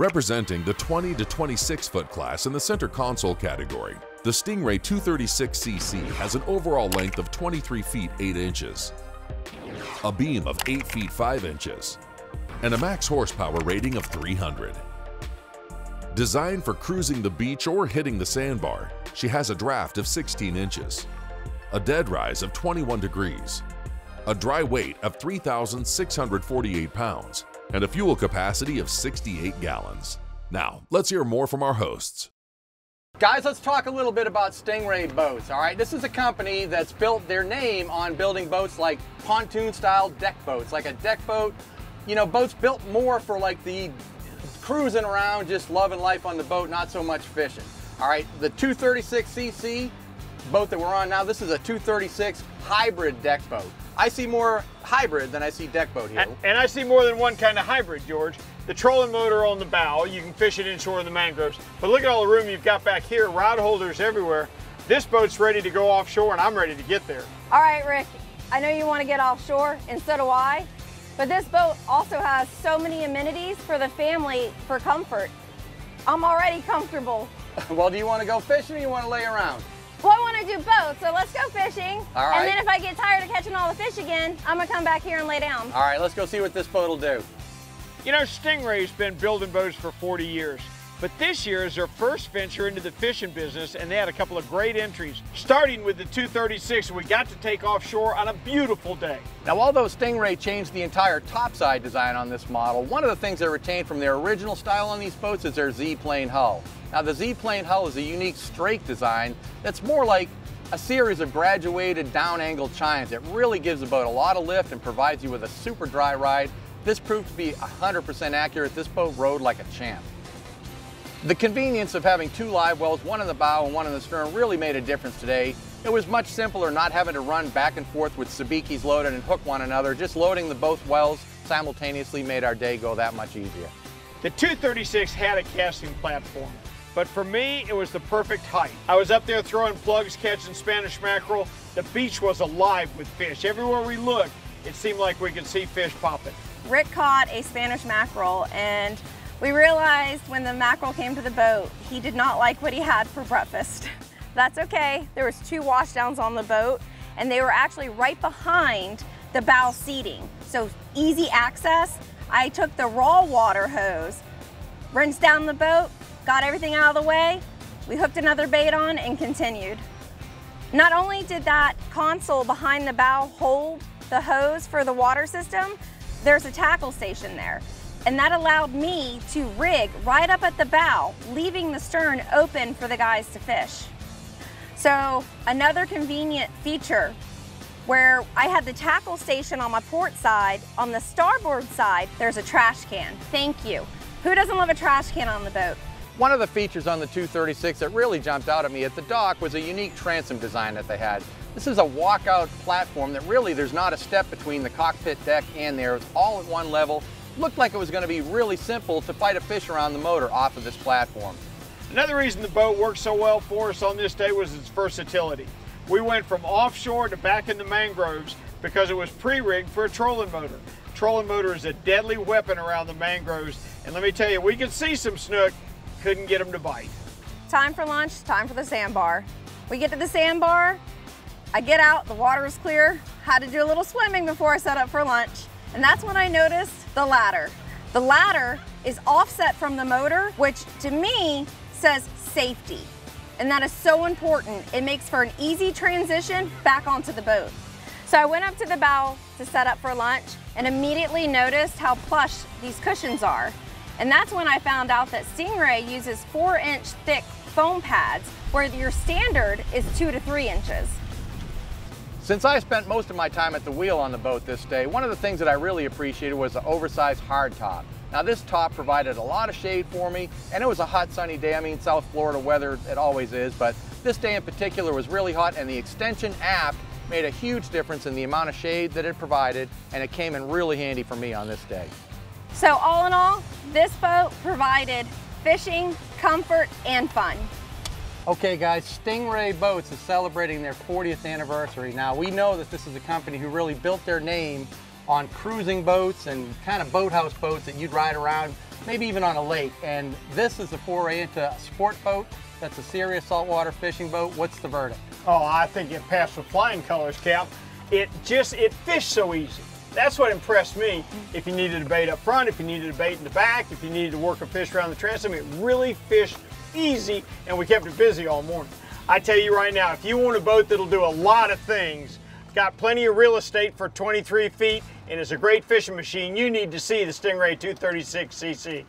Representing the 20 to 26 foot class in the center console category, the Stingray 236cc has an overall length of 23 feet 8 inches, a beam of 8 feet 5 inches, and a max horsepower rating of 300. Designed for cruising the beach or hitting the sandbar, she has a draft of 16 inches, a dead rise of 21 degrees, a dry weight of 3,648 pounds, and a fuel capacity of 68 gallons. Now, let's hear more from our hosts. Guys, let's talk a little bit about Stingray boats, all right? This is a company that's built their name on building boats like pontoon-style deck boats, like a deck boat, you know, boats built more for like the cruising around, just loving life on the boat, not so much fishing. All right, the 236cc boat that we're on now, this is a 236 hybrid deck boat. I see more hybrid than I see deck boat here. And I see more than one kind of hybrid, George. The trolling motor on the bow, you can fish it inshore in the mangroves. But look at all the room you've got back here, rod holders everywhere. This boat's ready to go offshore and I'm ready to get there. All right, Rick, I know you want to get offshore, and so do I. But this boat also has so many amenities for the family for comfort. I'm already comfortable. Well, do you want to go fishing or you want to lay around? Well, I want to do both, so let's go fishing. All right. And then if I get tired of catching all the fish again, I'm going to come back here and lay down. All right, let's go see what this boat will do. You know, Stingray's been building boats for 40 years. But this year is their first venture into the fishing business, and they had a couple of great entries, starting with the 236, we got to take offshore on a beautiful day. Now, although Stingray changed the entire topside design on this model, one of the things they retained from their original style on these boats is their Z-plane hull. Now, the Z-plane hull is a unique straight design that's more like a series of graduated down-angled chines. It really gives the boat a lot of lift and provides you with a super dry ride. This proved to be 100% accurate. This boat rode like a champ. The convenience of having two live wells, one in the bow and one in the stern, really made a difference today. It was much simpler not having to run back and forth with sabikis loaded and hook one another. Just loading the both wells simultaneously made our day go that much easier. The 236 had a casting platform, but for me, it was the perfect height. I was up there throwing plugs, catching Spanish mackerel. The beach was alive with fish. Everywhere we looked, it seemed like we could see fish popping. Rick caught a Spanish mackerel, and we realized when the mackerel came to the boat, he did not like what he had for breakfast. That's okay. There was 2 washdowns on the boat, and they were actually right behind the bow seating. So easy access. I took the raw water hose, rinsed down the boat, got everything out of the way. We hooked another bait on and continued. Not only did that console behind the bow hold the hose for the water system, there's a tackle station there. And that allowed me to rig right up at the bow, leaving the stern open for the guys to fish. So another convenient feature where I had the tackle station on my port side, on the starboard side, there's a trash can. Thank you. Who doesn't love a trash can on the boat? One of the features on the 236 that really jumped out at me at the dock was a unique transom design that they had. This is a walkout platform that really there's not a step between the cockpit deck and there. It's all at one level. Looked like it was going to be really simple to fight a fish around the motor off of this platform. Another reason the boat worked so well for us on this day was its versatility. We went from offshore to back in the mangroves because it was pre-rigged for a trolling motor. Trolling motor is a deadly weapon around the mangroves, and let me tell you, we could see some snook, couldn't get them to bite. Time for lunch, time for the sandbar. We get to the sandbar, I get out, the water is clear, had to do a little swimming before I set up for lunch, and that's when I noticed the ladder. The ladder is offset from the motor, which to me says safety. And that is so important. It makes for an easy transition back onto the boat. So I went up to the bow to set up for lunch and immediately noticed how plush these cushions are. And that's when I found out that Stingray uses 4-inch thick foam pads, where your standard is 2 to 3 inches. Since I spent most of my time at the wheel on the boat this day, one of the things that I really appreciated was the oversized hardtop. Now, this top provided a lot of shade for me, and it was a hot sunny day. I mean, South Florida weather, it always is, but this day in particular was really hot, and the extension aft made a huge difference in the amount of shade that it provided, and it came in really handy for me on this day. So all in all, this boat provided fishing, comfort, and fun. Okay guys, Stingray Boats is celebrating their 40th anniversary. Now, we know that this is a company who really built their name on cruising boats and kind of boathouse boats that you'd ride around, maybe even on a lake. And this is a foray into a sport boat. That's a serious saltwater fishing boat. What's the verdict? Oh, I think it passed with flying colors, Cap. It fished so easy. That's what impressed me. If you needed a bait up front, if you needed a bait in the back, if you needed to work a fish around the transom, it really fished easy, and we kept it busy all morning. I tell you right now, if you want a boat that'll do a lot of things, got plenty of real estate for 23 feet, and is a great fishing machine, you need to see the Stingray 236cc.